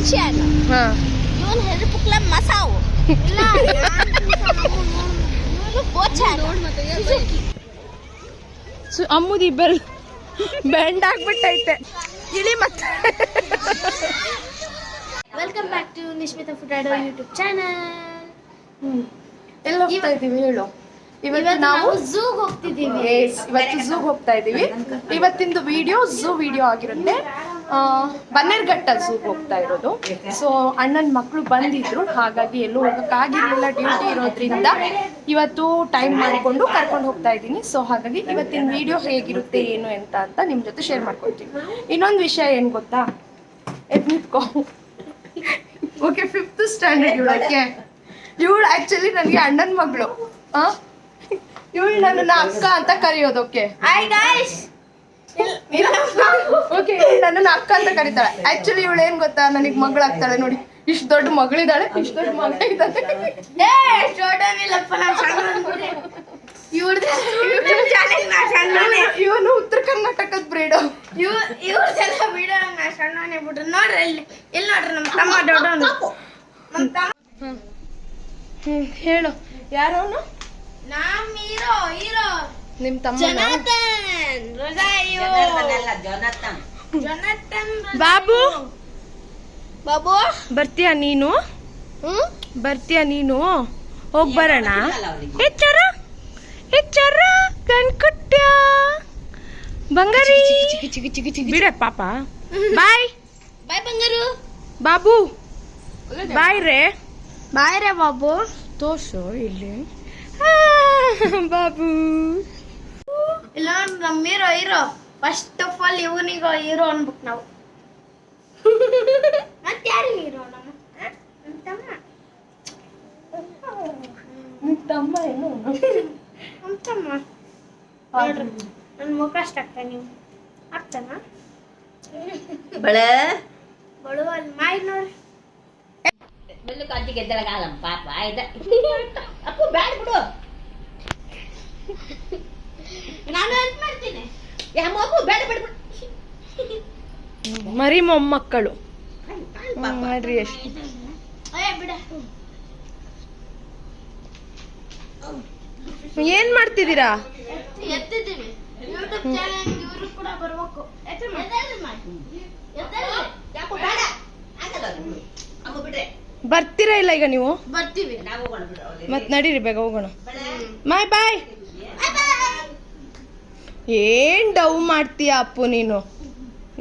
ಶಿನ್ಶಾನ್. ಇವನು ಹೆಲ್ಪುಕ್ಲ ಮಸಾವು. ಇಲ್ಲ ಇವನು ಬೋಚಾನ್. ಅಮ್ಮುದಿ ಇಬ್ಬರು ಬ್ಯಾಂಡ್ ಆಗ್ಬಿಟ್ಟೈತೆ. ಇಳಿ ಮತ್ತೆ. Welcome back to Nishmita food rider YouTube channel. ಎಲ್ಲ ಹೋಗ್ತಾ ಇದೀವಿ ಹೇಳು. ಇವತ್ತು ನಾವು ಝೂಗ್ ಹೋಗ್ತಿದ್ದೀವಿ. ಇವತ್ತು ಝೂಗ್ ಹೋಗ್ತಾ ಇದೀವಿ. ಇವತ್ತಿಂದು ವಿಡಿಯೋ ಝೂ ವಿಡಿಯೋ ಆಗಿರುತ್ತೆ. ಬನ್ನೇರ್ಘಟ್ಟ ಝೂಗ್ ಹೋಗ್ತಾ ಇರೋದು. ಸೊ ಅಣ್ಣನ ಮಕ್ಕಳು ಬಂದಿದ್ರು, ಹಾಗಾಗಿ ಎಲ್ಲೂ ಹೋಗಕ್ಕಾಗಿರ್ಲಿಲ್ಲ, ಡ್ಯೂಟಿ ಇರೋದ್ರಿಂದ ಇವತ್ತು ಟೈಮ್ ಮಾಡಿಕೊಂಡು ಕರ್ಕೊಂಡು ಹೋಗ್ತಾ ಇದ್ದೀನಿ. ಸೊ ಹಾಗಾಗಿ ಇವತ್ತಿನ ವಿಡಿಯೋ ಹೇಗಿರುತ್ತೆ ಏನು ಅಂತ ನಿಮ್ಮ ಜೊತೆ ಶೇರ್ ಮಾಡ್ಕೊಳ್ತೀನಿ. ಇನ್ನೊಂದು ವಿಷಯ ಏನು ಗೊತ್ತಾ, ನಿಂತ್ಕೋ. ಓಕೆ, 5th ಸ್ಟ್ಯಾಂಡರ್ಡ್ ಇವಳಕ್ಕೆ. ಇವಳು ಆಕ್ಚುಲಿ ನನಗೆ ಅಣ್ಣನ ಮಗಳು. ಇವಳು ನನ್ನ ಅಕ್ಕ ಅಂತ ಕರೆಯೋದು. ಓಕೆ ಓಕೆ, ನನ್ನನ್ನು ಅಕ್ಕ ಅಂತ ಕರೀತಾಳೆ. ಆಕ್ಚುಲಿ ಇವಳು ಏನ್ ಗೊತ್ತಾ, ನನಗೆ ಮಗಳಾಗ್ತಾಳೆ ನೋಡಿ. ಇಷ್ಟು ದೊಡ್ಡ ಮಗಳಿದ್ದಾಳೆ, ಇಷ್ಟು ದೊಡ್ಡ ಮಗ ಇದ್ದಾಳೆ. ಇವನು ಉತ್ತರ ಕರ್ನಾಟಕದ ಬ್ರೀಡು. ಇವ್ರದೆಲ್ಲ ವಿಡಿಯೋ ನಾ ಸಣ್ಣವನೇ ಬಿಟ್ರು. ನೋಡ್ರಿ ಇಲ್ಲಿ ನೋಡ್ರಿ ನಮ್ಮ ತಮ್ಮ ದೊಡ್ಡವನು. ಹೇಳು, ಯಾರವನು? ನಮ್ಮ ಹೀರೋ ಹೀರೋ ನಿಮ್ ತಮ್ಮ ಜನಾಥನ್ ರೊಜಾಯೋ. ಜನಾಥನ್ ಬಾಬು. ಬಾಬು ಬರ್ತೀಯಾ ನೀನು? ಬರ್ತೀಯಾ ನೀನು? ಹೋಗ್ ಬರೋಣ. ಎಚ್ಚರ ಎಚ್ಚರ ಕಣ್ಕುಟ್ಟ ಬಂಗಾರಿ. ಬಿಡ ಪಾಪ. ಬಾಯ್ ಬಾಯ್ ಬಂಗಾರು. ಬಾಬು ಬಾಯ್ ರೇ. ಬಾಯ್ ರೇ ಬಾಬು. ತೋರ್ಸು ಇಲ್ಲಿ ಬಾಬು. ಇಲ್ಲ ನಮ್ಮ hero hero. First of all ಇವನಿಗ ಹೀರೋ ಅನ್ಬೇಕು ನಾವು. ಮತ್ತೆ ಯಾರು ಹೀರೋ? ನಮ್ಮ ತಮ್ಮ. ನಿಮ್ ತಮ್ಮ ಏನು? ನಮ್ಮ ತಮ್ಮ ನೋಡ್ರಿ, ನನ್ನ ಮುಖ ಅಷ್ಟ ಆಗ್ತಾನೆ. ನೀವು ಆಗ್ತಾನ ಬಳೆ ಬಳುವ ಅಲ್ಲಿ ಮಾಯಿ ನೋಡ್ರಿ. ಬೆಲ್ಲು ಕಾಂತಿ ಗೆದ್ದಳಗಾಲಂ ಪಾಪ ಆಯ್ದ. ಅಪ್ಪು ಬ್ಯಾಡ ಬಿಡು, ನಾನು ಹೆಲ್ಪ್ ಮಾಡ್ತೀನಿ. ಅಪ್ಪು ಬ್ಯಾಡ ಬಿಡು. ಮರಿ ಮೊಮ್ಮಕ್ಕಳು ಮಾಡ್ರಿ. ಎಷ್ಟು ಬಿಡ. ಏನ್ ಮಾಡ್ತಿದ್ದೀರಾ? ಎತ್ತಿದ್ದೀವಿ. ಯೂಟ್ಯೂಬ್ ಚಾನೆಲ್ ಇವರು ಕೂಡ ಬರ್ಬೇಕು. ಯಾಕೋ ಬೇಡ ಆಗಲ್ಲ ಅಮ್ಮ ಬಿಡ್ರೆ. ಬರ್ತೀರಾ ಇಲ್ಲ ಈಗ ನೀವು? ಬರ್ತೀವಿ. ನಾವು ಹೋಗೋಣ ಬಿಡು. ಮತ್ ನಡೀರಿ, ಬೇಗ ಹೋಗೋಣ. ಬಾಯ್ ಬಾಯ್. ಏನ್ ಡವ್ ಮಾಡ್ತೀಯ ಅಪ್ಪು ನೀನು?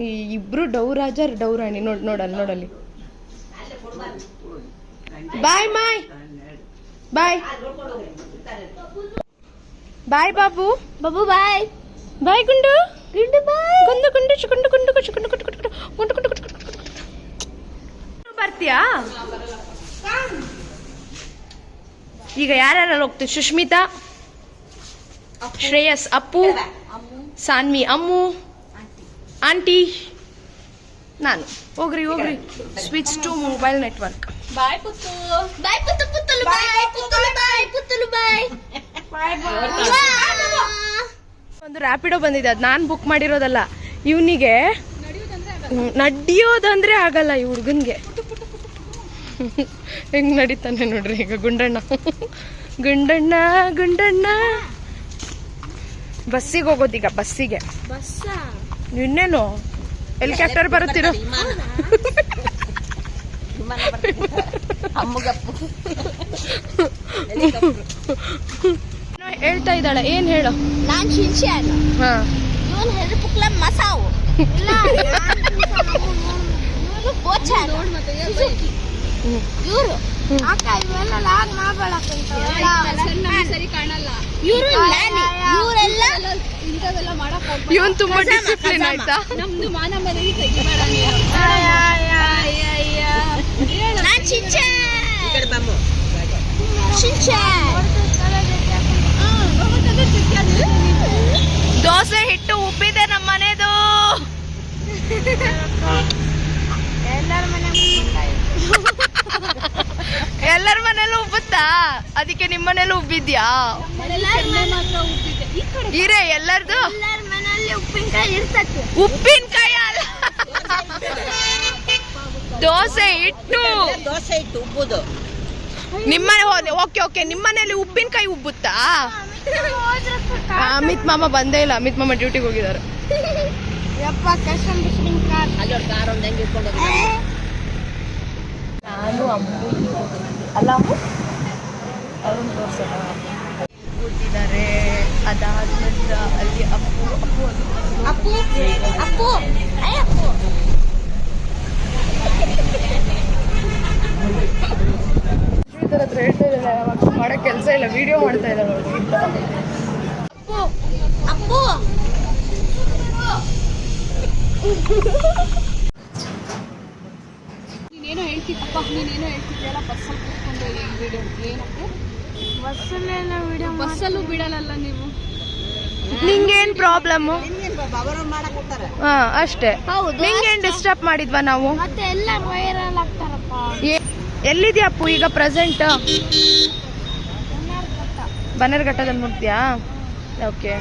ಈ ಇಬ್ರು ಡವ್ ರಾಜ ಡವ್ ರಾಣಿ. ನೋಡಲ್ಲಿ. ಬಾಯ್ ಬಾಯ್ ಬಾಯ್ ಬಾಯ್ ಬಾಬು. ಬಾಬು ಬಾಯ್. ಬಾಯ್ ಗುಂಡು. ಗುಂಡು ಬಾಯ್. ಗುಂಡು ಬರ್ತೀಯಾ? ಈಗ ಯಾರ್ಯಾರು ಹೋಗ್ತೀವಿ? ಸುಷ್ಮಿತಾ, ಶ್ರೇಯಸ್, ಅಪ್ಪು, ಸಾನ್ವಿ, ಅಮ್ಮು, ಆಂಟಿ, ನಾನು. ಹೋಗ್ರಿ. Switch to mobile network. Bye Puttu. Bye Puttu Puttalu bye. Puttalu bye. ಒಂದು ರ್ಯಾಪಿಡೋ ಬಂದಿದೆ, ಅದು ನಾನು ಬುಕ್ ಮಾಡಿರೋದಲ್ಲ. ಇವನಿಗೆ ನಡಿಯೋದಂದ್ರೆ ಆಗಲ್ಲ. ಈ ಹುಡುಗನ್ಗೆ ಹೆಂಗ್ ನಡೀತಾನೆ ನೋಡ್ರಿ ಈಗ. ಗುಂಡಣ್ಣ ಬಸ್ಸಿಗೆ ಹೋಗೋದೀಗ. ಬಸ್ಸಿಗೆ ಇನ್ನೇನು ಹೆಲಿಕಾಪ್ಟರ್ ಬರುತ್ತಿರೋ. ಹೇಳ್ತಾ ಇದ್ದಾಳೆ, ಏನ್ ಹೇಳು? ನಾನ್ ಶಿನ್ಶಾನ್. ಇವನು ಹೆಲ್ಪುಕ್ಲ ಮಸಾವು. ಇಲ್ಲ ಇವನು ಬೋಚಾನ್. ಇವರು ಅಕ್ಕ ಇವೆಲ್ಲ ಲಾಗ್ ಮಾಡಬೇಡಕ್ಕಂತ. ಸರಿ ಕಾಣಲ್ಲ ಇವರು. ಇವರೆಲ್ಲ ಇಂಥವೆಲ್ಲ ಮಾಡಕ್ ಹೋಗ್ಬೇಡ. ಇವನ್ ತುಂಬಾ ಡಿಸಿಪ್ಲಿನ್ ಆಯ್ತಾ? ನಮ್ದು ಮಾನ ಮರ್ಯಾದೆ ತೆಗಿಬೇಡ ನೀನು. ನಾನ್ ಶಿನ್ಶಾನ್. ದೋಸೆ ಹಿಟ್ಟು ಉಪ್ಪಿದೆ ನಮ್ಮ ಮನೆದು. ಎಲ್ಲರ ಮನೇಲೂ ಉಬ್ಬುತ್ತಾ? ಅದಕ್ಕೆ ನಿಮ್ಮ ಮನೇಲೂ ಉಬ್ಬಿದ್ಯಾ? ಇರೇ ಎಲ್ಲರದು ಮನೆಯಲ್ಲಿ ಉಪ್ಪಿನಕಾಯಿ ಇರ್ತದೆ. ಉಪ್ಪಿನಕಾಯಿ ಅಲ್ಲ, ದೋಸೆ ಹಿಟ್ಟು. ದೋಸೆ ಇಟ್ಟು ಉಬ್ಬುದು. ನಿಮ್ಮನೆ ಓಕೆ ಓಕೆ. ನಿಮ್ಮನೇಲಿ ಉಪ್ಪಿನಕಾಯಿ ಉಬ್ಬುತ್ತಾ? ಅಮಿತ್ ಮಾಮ ಬಂದೇ ಇಲ್ಲ. ಅಮಿತ್ ಮಾಮ ಡ್ಯೂಟಿಗೆ ಹೋಗಿದ್ದಾರೆ. ಅಲ್ಲಿ ಕಾರ್ ಒಂದು ಹೆಂಗೆ ಇಟ್ಕೊಂಡು ನಾನು ಅಲ್ಲ ಅವ್ರನ್ನ ತೋರ್ಸೋಣ ಕೂತಿದ್ದಾರೆ. ಅದಾದ ನಂತರ ಅಲ್ಲಿ ಅಪ್ಪು ಅಪ್ಪು ಅಪ್ಪು ಅಪ್ಪು ಶ್ರೀಧರ್ ಹತ್ರ ಹೇಳ್ತಾ ಇದ್ದಾಳೆ, ಮಾಡೋ ಕೆಲಸ ಇಲ್ಲ, ವಿಡಿಯೋ ಮಾಡ್ತಾ ಇದ್ದಾಳೆ ಅವಳು. ಅಪ್ಪು ಅಪ್ಪು ನೀನೇನೋ ಹೇಳ್ತಿದ್ದಪ್ಪ, ನೀನೇನೋ ಹೇಳ್ತಿದ್ದೆಲ್ಲ ಬಸ್ಸಲ್ಲಿ ಕೂತ್ಕೊಂಡು ವಿಡಿಯೋ ಏನಕ್ಕೆ ಬಸ್ಸಲ್ಲೆಲ್ಲ ವಿಡಿಯೋ ಬಸ್ಸಲ್ಲೂ ಬಿಡಲ್ಲ ನೀವು. ನಿಂಗೇನ್ ಪ್ರಾಬ್ಲಮ್ಮು? ಅವರು ಮಾಡಕ್ಕೋಗ್ತಾರೆ. ಹಾ ಅಷ್ಟೇ. ಹೌದು. ನಿಂಗೇನ್ ಡಿಸ್ಟರ್ಬ್ ಮಾಡಿದ್ವಾ ನಾವು? ಮತ್ತೆ ಎಲ್ಲ ವೈರಲ್ ಆಗ್ತಾರಪ್ಪ. ಎಲ್ಲಿದ್ಯಾ ಅಪ್ಪು ಈಗ ಪ್ರೆಸೆಂಟ್? ಬನ್ನೇರ್ಘಟ್ಟದಲ್ಲಿ ಮುಟ್ತೀಯಾ? ಓಕೆ.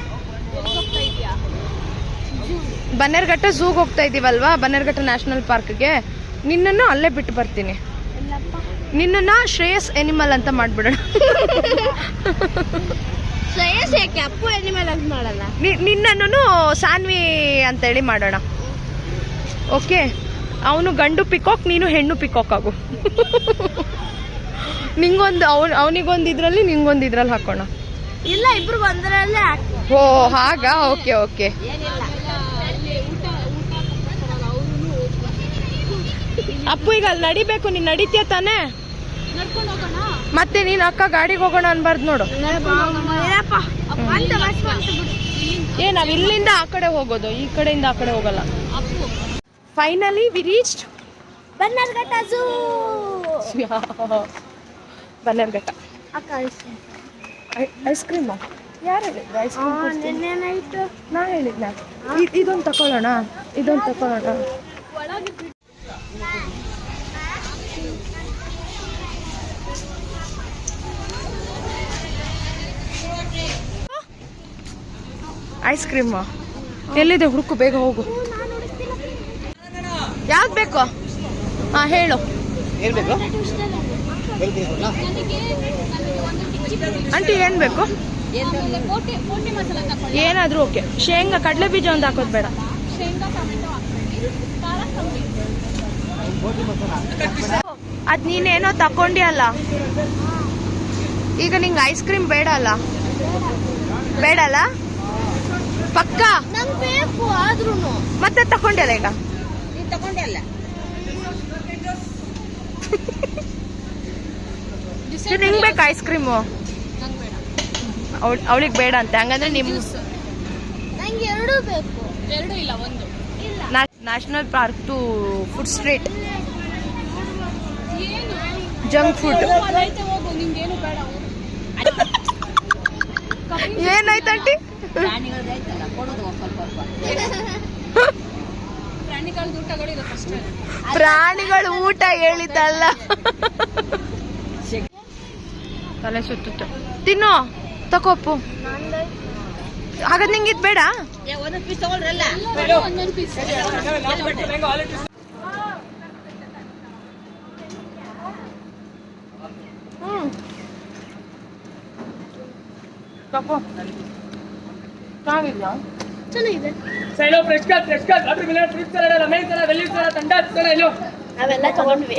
ಬನ್ನೇರ್ಘಟ್ಟ ಝೂಗೆ ಹೋಗ್ತಾ ಇದೀವಲ್ವಾ, ಬನ್ನೇರ್ಘಟ್ಟ ನ್ಯಾಷನಲ್ ಪಾರ್ಕ್ಗೆ. ನಿನ್ನನ್ನು ಅಲ್ಲೇ ಬಿಟ್ಟು ಬರ್ತೀನಿ. ನಿನ್ನನ್ನ ಶ್ರೇಯಸ್ ಎನಿಮಲ್ ಅಂತ ಮಾಡ್ಬಿಡೋಣ. ಶ್ರೇಯಸ್ ಯಾಕೆ ಅಪ್ಪು ಎನಿಮಲ್ ಅಂತ ಮಾಡಲ್ಲ? ನಿನ್ನನ್ನು ಸಾನ್ವಿ ಅಂತೇಳಿ ಮಾಡೋಣ. ಓಕೆ. ಅವನು ಗಂಡು ಪಿಕಾಕ್, ನೀನು ಹೆಣ್ಣು ಪಿಕಾಕ್ ಆಗು. ನಿಂಗೊಂದು ಅವನಿಗೊಂದು ಇದ್ರಲ್ಲಿ ನಿಂಗೊಂದು ಇದ್ರಲ್ಲಿ ಹಾಕೋಣ. ಇಲ್ಲ, ಇಬ್ರು ಒಂದರಲ್ಲೇ ಓ ಹಾಗಾ? Okay okay. ಅಪ್ಪು ಈಗ ಅಲ್ಲಿ ನಡಿಬೇಕು, ನೀನ್ ನಡಿತೀಯ ತಾನೇ? ನಡ್ಕೊಂಡು ಹೋಗೋಣ. ಮತ್ತೆ ನೀನ್ ಅಕ್ಕ ಗಾಡಿಗೆ ಹೋಗೋಣ ಅನ್ಬಾರ್ದು ನೋಡು. ಏ ನಾವ್ ಇಲ್ಲಿಂದ ಆ ಕಡೆ ಹೋಗೋದು, ಈ ಕಡೆಯಿಂದ ಆ ಕಡೆ ಹೋಗಲ್ಲ. Finally we reached Bannerghatta zoo. Bannerghatta. ಅಕ್ಕ ಐಸ್ ಕ್ರೀಮು ಯಾರು ಹೇಳಿದ್ರು? ಐಸ್ ಕ್ರೀಮ್ ನಿನ್ನೆ ನೈಟು ನಾ ಹೇಳಿದ್ನ. ಇದೊಂದು ತಗೊಳ್ಳೋಣ, ಇದೊಂದು ತಗೊಳ್ಳೋಣ. ಐಸ್ ಕ್ರೀಮ್ ಎಲ್ಲಿದೆ? ಹುಡುಕು, ಬೇಗ ಹೋಗು. ಯಾವ್ದು ಬೇಕು? ಹಾ ಹೇಳು. ಏನ್ ಬೇಕು? ಆಂಟಿ ಏನ್ ಬೇಕು? ಕೋಟೆ ಮಸಾಲ ತಕೊಳ್ಳಿ. ಏನಾದ್ರೂ ಓಕೆ. ಶೇಂಗಾ ಕಡಲೆ ಬೀಜ ಒಂದು ಹಾಕೋದು ಬೇಡ. ಶೇಂಗಾ ಟೊಮೆಟೊ ಹಾಕ್ತೀನಿ, ಖಾರ ಕಮ್ಮಿ. ಅದ್ ನೀನೇನೋ ತಕೊಂಡಿ ಅಲ್ಲ, ಈಗ ನಿಂಗೆ ಐಸ್ ಕ್ರೀಮ್ ಬೇಡ ಅಲ್ಲ? ಬೇಡಲ್ಲ ಪಕ್ಕ? ನಂಗೆ ಬೇಕು ಆದ್ರೂನು. ಮತ್ತೆ ತಕೊಂಡ್ಯಲ್ಲ ಈಗ? ನೀನ್ ತಗೊಂಡೆ ಅಲ್ಲ. ನಿಂಗೆ ಬೇಕಾ ಐಸ್ ಕ್ರೀಮು? ನಂಗೆ ಬೇಡ. ಅವಳಿಗೆ ಬೇಡ ಅಂತೆ. ಹಂಗಂದ್ರೆ ನಿಮ್ ನಂಗೆ ಎರಡೂ ಬೇಕು. ಎರಡು ಇಲ್ಲ, ಒಂದು. National park to food street ಏನು ಜಂಕ್ ಫುಡ್. ಅದೈತೆ ಹೋಗು, ನಿಮ್ಗೇನು ಬೇಡ. ಏನಾಯ್ತು ಆಂಟಿ? ಪ್ರಾಣಿಗಳು ಆಯ್ತಲ್ಲ, ಕೊಡೋದು ಒಂದ್ ಸ್ವಲ್ಪ ಪ್ರಾಣಿಗಳದ್ದು ಊಟಗಳು ಇರುತ್ತೆ ಅಷ್ಟೇ. ಪ್ರಾಣಿಗಳು ಊಟ ಹೇಳಿದ್ದಲ್ಲ. ತಲೆ ಸುತ್ತು. ತಿನ್ನೋ ತಕೋಪ್ಪು. ಹಾಗಾದ್ರೆ ನಿಂಗೆ ಇದು ಬೇಡ? ಒಂದೊಂದು ಪೀಸ್ ತಗೊಳ್ರಲ್ಲ. ಒಂದೊಂದು ಪೀಸ್. ತಕೋ. ಚೆನ್ನಾಗಿದ್ಯಾ? ಚೆನ್ನಾಗಿದೆ. ಸೈಲೋ fresh cut watermelon fruit salad lemon salad ವೆಲ್ಲಿ ಸಲಾಡ್ ತಂಡ ಸಲಾಡ್ ಇಲ್ಲೋ ಅವೆಲ್ಲ ತಗೊಂಡ್ವಿ.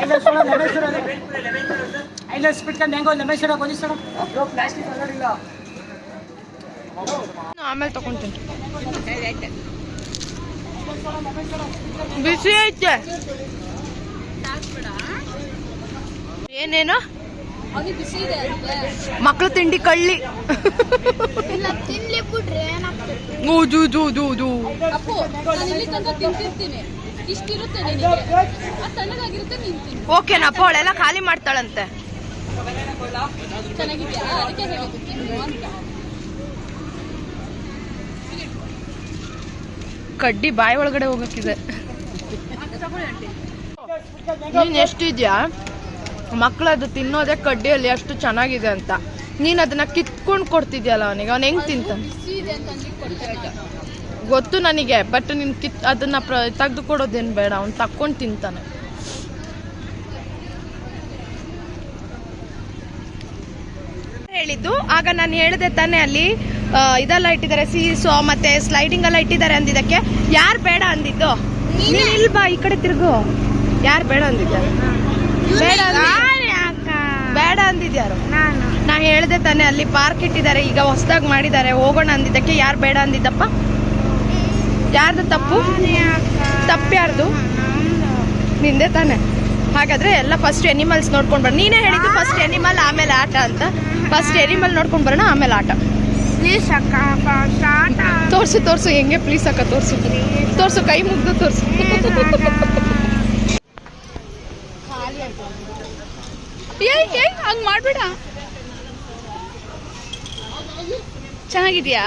ಐಲೋ ಸೋಡಾ ಲೆಮನ್ ಸೋಡಾ ಐಲೋ ಸ್ಪಿಟ್ ಕನ್ ಮ್ಯಾಂಗೋ ಲೆಮನ್ ಸೋಡಾ ಗೋಧಿ ಸೋಡಾ ಬ್ರೋ ಪ್ಲಾಸ್ಟಿಕ್ ಸಲಾಡ್ ಇಲ್ಲ. ಆಮೇಲೆ ತಗೊಂತೀನಿ. ಬಿಸಿ ಐತೆ. ಏನೇನು ಅವನಿಗೆ ಬಿಸಿ ಇದೆ ಅಂತೆ. ಮಕ್ಳು ತಿಂಡಿ ಕಳ್ಳಿ. ಇಲ್ಲ, ತಿನ್ಲಿ ಬಿಟ್ರೆ ಏನಾಗ್ತದೆ? ಅಪ್ಪು, ನಾನು ಇಲ್ಲಿ ತನಕ ತಿಂತಿರ್ತೀನಿ. ಇಷ್ಟಿರುತ್ತೆ ನಿನಗೆ, ಅದು ತಣ್ಣಗಾಗಿರುತ್ತೆ, ನೀನು ತಿನ್ನು. ಓಕೆನಪ್ಪ, ಅವಳೆಲ್ಲ ಖಾಲಿ ಮಾಡ್ತಾಳಂತೆ. ಚೆನ್ನಾಗಿದ್ಯಾ? ಅದಕ್ಕೆ ಹೇಳಿದ್ದು ತಿನ್ನು ಅಂತ. ಕಡ್ಡಿ ಬಾಯಿ ಒಳಗಡೆ ಹೋಗಕ್ಕಿದೆ. ನೀನ್ ಎಷ್ಟಿದ್ಯಾ ಮಕ್ಳದು ತಿನ್ನೋದೇ ಕಡ್ಡಿಯಲ್ಲಿ ಅಷ್ಟು ಚೆನ್ನಾಗಿದೆ ಅಂತ. ನೀನ್ ಅದನ್ನ ಕಿತ್ಕೊಂಡು ಕೊಡ್ತಿದ್ಯಲ್ಲ ಅವನಿಗೆ, ಅವ್ನು ಹೆಂಗ್ ತಿಂತಾನೆ? ಬಿಸಿ ಇದೆ ಅಂತ ಅಂದ್ಬಿಟ್ಟು ಕೊಡ್ತಾರೆ. ಗೊತ್ತು ನನಗೆ, ಬಟ್ ನೀನು ಅದನ್ನ ತೆಗೆದು ಕೊಡೋದೇನು ಬೇಡ, ಅವ್ನು ತಕ್ಕೊಂಡು ತಿಂತಾನೆ. ಹೇಳಿದ್ದು ಆಗ ನಾನು ಹೇಳಿದೆ ತಾನೇ, ಅಲ್ಲಿ ಇದೆಲ್ಲ ಇಟ್ಟಿದ್ದಾರೆ, ಸೀಸೋ ಮತ್ತೆ ಸ್ಲೈಡಿಂಗ್ ಎಲ್ಲ ಇಟ್ಟಿದ್ದಾರೆ ಅಂದಿದ್ದಕ್ಕೆ ಯಾರು ಬೇಡ ಅಂದಿದ್ದು? ನೀನು ಇಲ್ಬಾ, ಈ ಕಡೆ ತಿರುಗು. ಯಾರು ಬೇಡ ಅಂದಿದ್ದಾರೆ? ಬೇಡ ಅಂದಿದ್ಯಾರು? ನಾ ಹೇಳಿದೆ ತಾನೇ, ಅಲ್ಲಿ ಪಾರ್ಕ್ ಇಟ್ಟಿದ್ದಾರೆ, ಈಗ ಹೊಸದಾಗಿ ಮಾಡಿದ್ದಾರೆ, ಹೋಗೋಣ ಅಂದಿದ್ದಕ್ಕೆ ಯಾರು ಬೇಡ ಅಂದಿದ್ದಪ್ಪ? ಯಾರ್ದು ತಪ್ಪು? ತಪ್ಪು ಯಾರ್ದು? ನಿಂದೆ ತಾನೆ. ಹಾಗಾದ್ರೆ ಎಲ್ಲ ಫಸ್ಟ್ ಎನಿಮಲ್ಸ್ ನೋಡ್ಕೊಂಡು ಬರೋಣ. ನೀನೇ ಹೇಳಿದ್ದು ಫಸ್ಟ್ ಎನಿಮಲ್ ಆಮೇಲೆ ಆಟ ಅಂತ. ಫಸ್ಟ್ ಎನಿಮಲ್ ನೋಡ್ಕೊಂಡು ಬರೋಣ, ಆಮೇಲೆ ಆಟ. ಪ್ಲೀಸ್ ಅಕ್ಕ ತೋರ್ಸು ತೋರ್ಸು, ಹೆಂಗೆ ಪ್ಲೀಸ್ ಅಕ್ಕ ತೋರ್ಸು ತೋರ್ಸು, ಕೈ ಮುಗ್ದು ತೋರ್ಸು. ಹಂಗ್ ಮಾಡ್ಬೇಡ. ಚೆನ್ನಾಗಿದ್ಯಾ?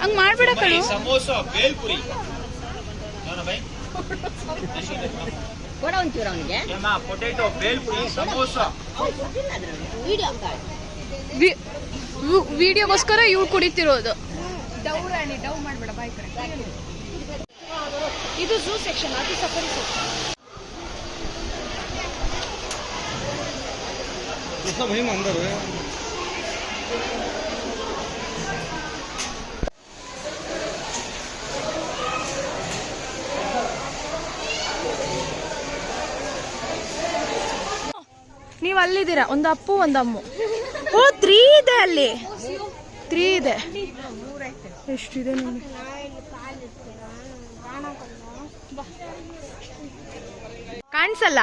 ಹಂಗ್ ಮಾಡ್ಬೇಡ ಕಣು. ಕೊಡ ಒಂಚೂರು ಅವನಿಗೆ. ಪೊಟೇಟೋ, ಬೇಲ್ಪುರಿ, ಸಮೋಸ. ವಿಡಿಯೋಗೋಸ್ಕರ ಇವ್ರು ಕುಡಿತಿರೋದು. ಡೌ ಮಾಡ್ಬೇಡ, ಬಾಯ್ ಕಡೆ. ಇದು ಝೂ ಸೆಕ್ಷನ್, ಅದು ಸಫಾರಿ ಸೆಕ್ಷನ್. अंदर है ನೀವು ಅಲ್ಲಿದ್ದೀರಾ, ಒಂದು ಅಪ್ಪು ಒಂದು ಅಮ್ಮು. ಓ 3 ಇದೆ, ಅಲ್ಲಿ 3 ಇದೆ. ಎಷ್ಟಿದೆ ನೋಡಿ. ಕಾಣಿಸಲ್ಲ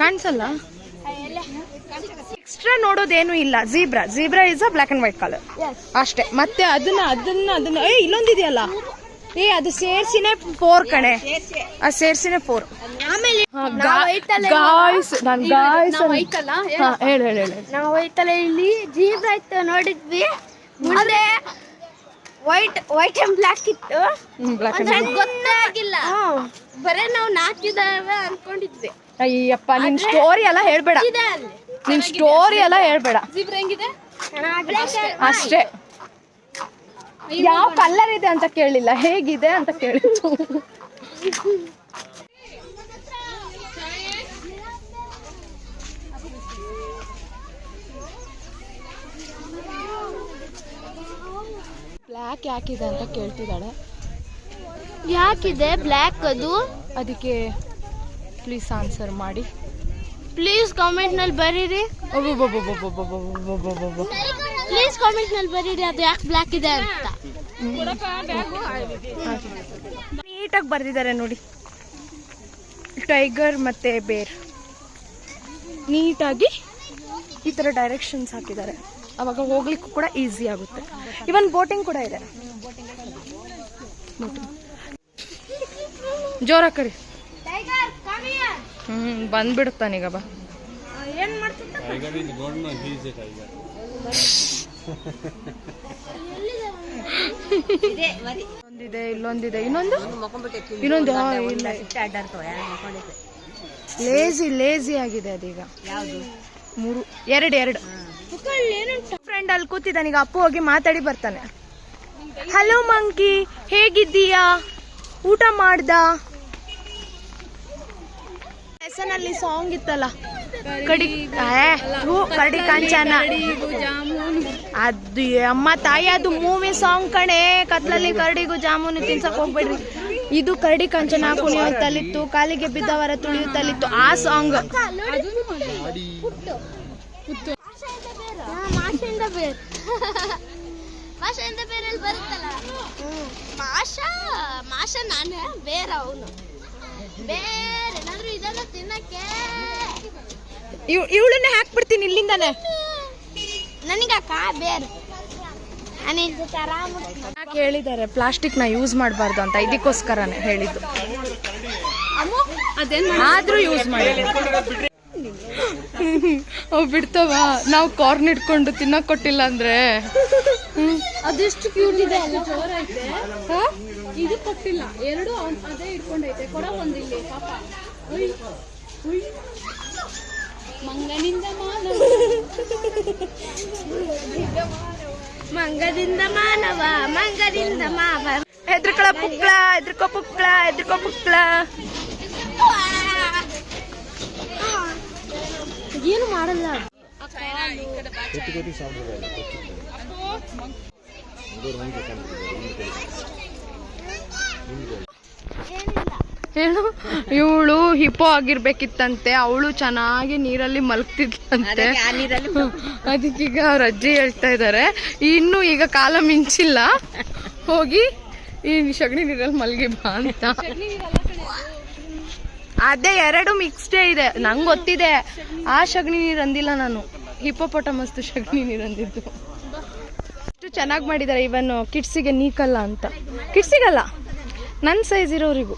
ಕಾಣಿಸಲ್ಲ ಎಕ್ಸ್ಟ್ರಾ ನೋಡೋದೇನು ಇಲ್ಲ. Zebra is a black and white colour ಅಷ್ಟೇ. ಮತ್ತೆ ಅದನ್ನ ಇಲ್ಲೊಂದಿದೆಯಲ್ಲ, ಅದು ಸೇರ್ಸಿನೇ 4 ಕಣೆ, ಅದು ಸೇರ್ಸಿನೇ 4. ಆಮೇಲೆ ಹೇಳು. ನಾವು ಹೋಯ್ತಲ್ಲ ಇಲ್ಲಿ ಜೀಬ್ರಾ ಇತ್ತು ನೋಡಿದ್ವಿ, ಮುಂದೆ ವೈಟ್ ಅಂಡ್ ಬ್ಲಾಕ್ ಇತ್ತು. ಗೊತ್ತಾಗಿಲ್ಲ, ಬರೇ ನಾವು 4 ಇದಾವೆ ಅನ್ಕೊಂಡಿದ್ವಿ. ಅಯ್ಯಪ್ಪ, ನಿನ್ ಸ್ಟೋರಿ ಎಲ್ಲ ಹೇಳ್ಬೇಡ, ನಿನ್ ಸ್ಟೋರಿ ಎಲ್ಲ ಹೇಳ್ಬೇಡ. ಜಿಬ್ರಾ ಹೆಂಗಿದೆ? ಅಷ್ಟೇ. ಯಾವ ಕಲರ್ ಇದೆ ಅಂತ ಕೇಳಿಲ್ಲ, ಹೇಗಿದೆ ಅಂತ ಕೇಳಿತ್ತು. ಬ್ಲ್ಯಾಕ್ ಯಾಕಿದೆ ಅಂತ ಕೇಳ್ತಿದ್ದಾಳೆ. ಯಾಕಿದೆ ಬ್ಲ್ಯಾಕ್? ಅದಕ್ಕೆ ಪ್ಲೀಸ್ ಆನ್ಸರ್ ಮಾಡಿ, ಪ್ಲೀಸ್ ಕಾಮೆಂಟ್ ನಲ್ಲಿ ಬರೀರಿ. ಪ್ಲೀಸ್ ಕಾಮೆಂಟ್ ನಲ್ಲಿ ಬರೀರಿ ಅದು ಯಾಕೆ ಬ್ಲ್ಯಾಕ್ ಇದೆ ಅಂತ. ನೀಟಾಗಿ ಬರ್ದಿದ್ದಾರೆ ನೋಡಿ, ಟೈಗರ್ ಮತ್ತೆ ಬೇರ್. ನೀಟಾಗಿ ಈ ಥರ ಡೈರೆಕ್ಷನ್ಸ್ ಹಾಕಿದ್ದಾರೆ, ಅವಾಗ ಹೋಗ್ಲಿಕ್ಕೂ ಕೂಡ ಈಸಿ ಆಗುತ್ತೆ. ಇವನ್ ಬೋಟಿಂಗ್ ಕೂಡ ಇದೆ. ಜೋರ ಕರಿ. ಬಂದ್ಬಿಡುತ್ತಾನೀಗ ಬಾ. ಏನ್ ಮಾಡ್ತಿದ್ದ? ಒಂದಿದೆ, ಇಲ್ಲೊಂದಿದೆ, ಇನ್ನೊಂದು ಲೇಜಿ ಆಗಿದೆ ಅದೀಗ. 2 ಫ್ರೆಂಡ್ ಅಲ್ಲಿ ಕೂತಿದ್ದಾನೆ, ಈಗ ಅಪ್ಪು ಹೋಗಿ ಮಾತಾಡಿ ಬರ್ತಾನೆ. ಹಲೋ ಮಂಕಿ, ಹೇಗಿದ್ದೀಯಾ? ಊಟ ಮಾಡ್ದ? ಲೆಸನಲ್ಲಿ ಸಾಂಗ್ ಇತ್ತಲ್ಲ, ಕಡಿ ಕಾಂಚನ, ಅದು ಅಮ್ಮ ತಾಯಿ, ಅದು ಮೂವಿ ಸಾಂಗ್ ಕಣೆ. ಕತ್ಲಲ್ಲಿ ಕರಡಿಗೂ ಜಾಮೂನು ತಿನ್ಸಕ್ ಹೋಗ್ಬೇಡ್ರಿ. ಇದು ಕರಡಿ ಕಾಂಚನ ಕುಣಿಯುತ್ತಲಿತ್ತು, ಕಾಲಿಗೆ ಬಿದ್ದವರ ತುಳಿಯುತ್ತಲಿತ್ತು, ಆ ಸಾಂಗ್. ಮಾಷೆಯಿಂದ ಬೇರೆಲ್ಲಿ ಬರುತ್ತಲ್ಲ, ಮಾಷ ನಾನು ಬೇರೆ, ಅವನು ಬೇರೆ ಏನಾದ್ರು ಇದೆಲ್ಲ ತಿನ್ನಕ್ಕೆ. ಇವಳನ್ನೇ ಹಾಕ್ಬಿಡ್ತೀನಿ ಇಲ್ಲಿಂದಾನೆ. ನನಗಕ್ಕ ಬೇರೆ ಹೇಳಿದ್ದಾರೆ ಪ್ಲಾಸ್ಟಿಕ್ ನ ಯೂಸ್ ಮಾಡಬಾರ್ದು ಅಂತ, ಇದಕ್ಕೋಸ್ಕರನೇ ಹೇಳಿದ್ದು. ಆದ್ರೂ ಯೂಸ್ ಮಾಡಿ ಅವ್ ಬಿಡ್ತವ. ನಾವು ಕಾರ್ನ್ ಇಟ್ಕೊಂಡು ತಿನ್ನಕ್ ಕೊಟ್ಟಿಲ್ಲ ಅಂದ್ರೆ. ಅದೆಷ್ಟು ಕ್ಯೂಟ್ ಇದೆ ಅಲ್ಲ. ಇದು ಕೊಟ್ಟಿಲ್ಲ, 2 ಅದೇ ಇಟ್ಕೊಂಡೈತೆ. ಕೊಡ ಒಂದಿಲ್ಲಿ ಪಾಪ. ಮಂಗನಿಂದ ಮಂಗದಿಂದ ಮಾನವ ಮಂಗದಿಂದ ಮಾವ. ಹೆದ್ರಕಳ ಪುಕ್ಳ ಹೆದ್ರಕೋ ಪುಕ್ಳ ಹೆದ್ರಕೋ ಪುಕ್ಳ. ಏನು ಮಾಡಲ್ಲ. ಹೇಳು. ಇವಳು ಹಿಪೋ ಆಗಿರ್ಬೇಕಿತ್ತಂತೆ, ಅವಳು ಚೆನ್ನಾಗಿ ನೀರಲ್ಲಿ ಮಲಗ್ತಿದ್ಲಂತೆ. ಅದಕ್ಕೀಗ ಅವ್ರ ಅಜ್ಜಿ ಹೇಳ್ತಾ ಇದ್ದಾರೆ ಇನ್ನು ಈಗ ಕಾಲ ಮಿಂಚಿಲ್ಲ, ಹೋಗಿ ಈ ಸಗಣಿ ನೀರಲ್ಲಿ ಮಲಗಿ ಬಾ ಅಂತ. ಅದೇ ಎರಡು ಮಿಕ್ಸ್ಡೇ ಇದೆ, ನಂಗೆ ಗೊತ್ತಿದೆ. ಆ ಸಗಣಿ ನೀರು ಅಂದಿಲ್ಲ ನಾನು, ಹಿಪೋಪೊಟಮಸ್ದು ಸಗಣಿ ನೀರು ಅಂದಿದ್ದು. ಅಷ್ಟು ಚೆನ್ನಾಗಿ ಮಾಡಿದ್ದಾರೆ. ಇವನ್ ಕಿಡ್ಸಿಗೆ ನೀಕಲ್ಲ ಅಂತ, ಕಿಡ್ಸಿಗಲ್ಲ ನನ್ನ ಸೈಜ್ ಇರೋರಿಗೂ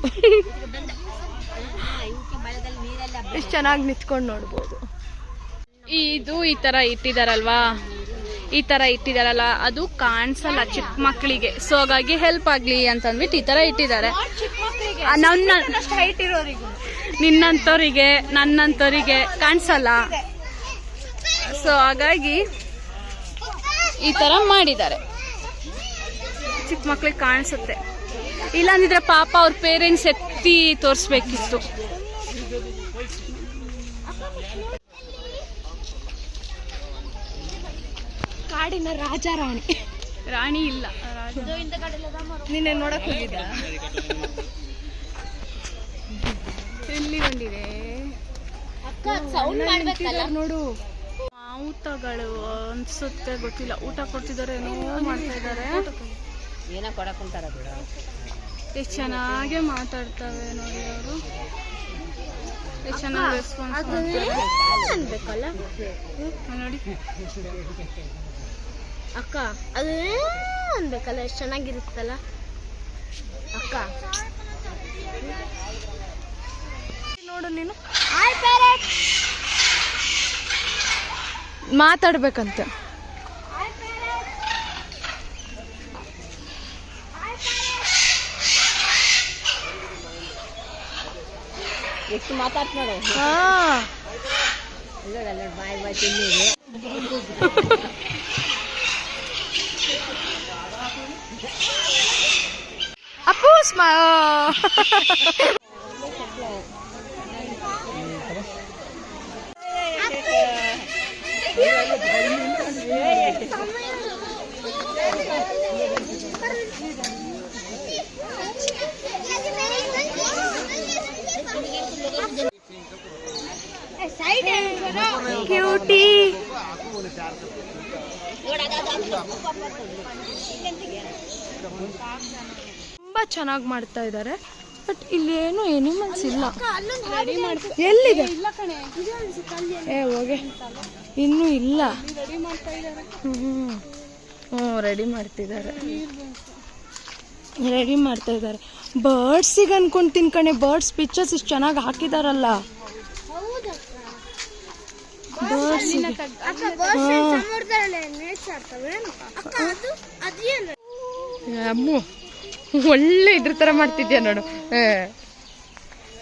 ಎಷ್ಟು ಚೆನ್ನಾಗಿ ನಿಂತ್ಕೊಂಡು ನೋಡ್ಬೋದು. ಇದು ಈ ತರ ಇಟ್ಟಿದಾರಲ್ವಾ, ಈ ತರ ಇಟ್ಟಿದಾರಲ್ಲ, ಅದು ಕಾಣಿಸಲ್ಲ ಚಿಕ್ಕ ಮಕ್ಕಳಿಗೆ. ಸೊ ಹಾಗಾಗಿ ಹೆಲ್ಪ್ ಆಗ್ಲಿ ಅಂತಂದ್ಬಿಟ್ಟು ಈ ತರ ಇಟ್ಟಿದ್ದಾರೆ. ನಿನ್ನಂತವ್ರಿಗೆ ನನ್ನಂತವ್ರಿಗೆ ಕಾಣಿಸಲ್ಲ. ಸೊ ಹಾಗಾಗಿ ಈ ತರ ಮಾಡಿದ್ದಾರೆ, ಚಿಕ್ಕ ಮಕ್ಳಿಗೆ ಕಾಣಿಸುತ್ತೆ. ಇಲ್ಲಾಂದಿದ್ರೆ ಪಾಪ ಅವ್ರ ಪೇರೆಂಟ್ಸ್ ಎತ್ತಿ ತೋರಿಸ್ಬೇಕಿತ್ತು. ಕಾಡಿನ ರಾಜ ರಾಣಿ. ರಾಣಿ ಇಲ್ಲ, ನಿನ್ನೆ ನೋಡಕ್ ಹೋಗಿದ್ದ. ಎಲ್ಲಿ ಬಂದಿದೆ ನೋಡು. ಮಾವುತಗಳು ಅನ್ಸುತ್ತೆ, ಗೊತ್ತಿಲ್ಲ. ಊಟ ಕೊಡ್ತಿದ್ದಾರೆ, ಏನೋ ಮಾಡ್ತಾ ಇದ್ದಾರೆ. ಏನೋ ಕೊಡಕ್ಕಂತಾರ. ಎಷ್ಟು ಚೆನ್ನಾಗೆ ಮಾತಾಡ್ತವೆ ನೋಡಿ ಅವರು, ಎಷ್ಟು ಚೆನ್ನಾಗಿ ರೆಸ್ಪಾನ್ಸ್ ಅನ್ಬೇಕಲ್ಲ ನೋಡಿ. ಅಕ್ಕ ಅದು ಅನ್ಬೇಕಲ್ಲ, ಎಷ್ಟು ಚೆನ್ನಾಗಿರುತ್ತಲ್ಲ ಅಕ್ಕ. ನೋಡು ನೀನು ಮಾತಾಡ್ಬೇಕಂತ. ಎಷ್ಟು ಮಾತಾಡ್ತಾರೋ ಬಾಯ್ ಬಾಯ್ ತಿನ್ನೀರಿ. ಅಪ್ಪು ಕ್ಯೂಟಿ. ತುಂಬಾ ಚೆನ್ನಾಗಿ ಮಾಡ್ತಾ ಇದ್ದಾರೆ. ಬಟ್ ಇಲ್ಲಿ ಏನು ಎನಿಮಲ್ಸ್ ಇಲ್ಲ. ಎಲ್ಲಿದೆ? ಹೋಗೆ ಇನ್ನೂ ಇಲ್ಲ. ರೆಡಿ ಮಾಡ್ತಿದ್ದಾರೆ. ಬರ್ಡ್ಸಿಗೆ ಅನ್ಕೊಂತೀನಿ ಕಣೆ. ಬರ್ಡ್ಸ್ ಪಿಕ್ಚರ್ಸ್ ಇಷ್ಟು ಚೆನ್ನಾಗಿ ಹಾಕಿದಾರಲ್ಲ. ಅಮ್ಮು ಒಳ್ಳೆ ಇದ್ರ ತರ ಮಾಡ್ತಿದ್ಯಾ ನೋಡು.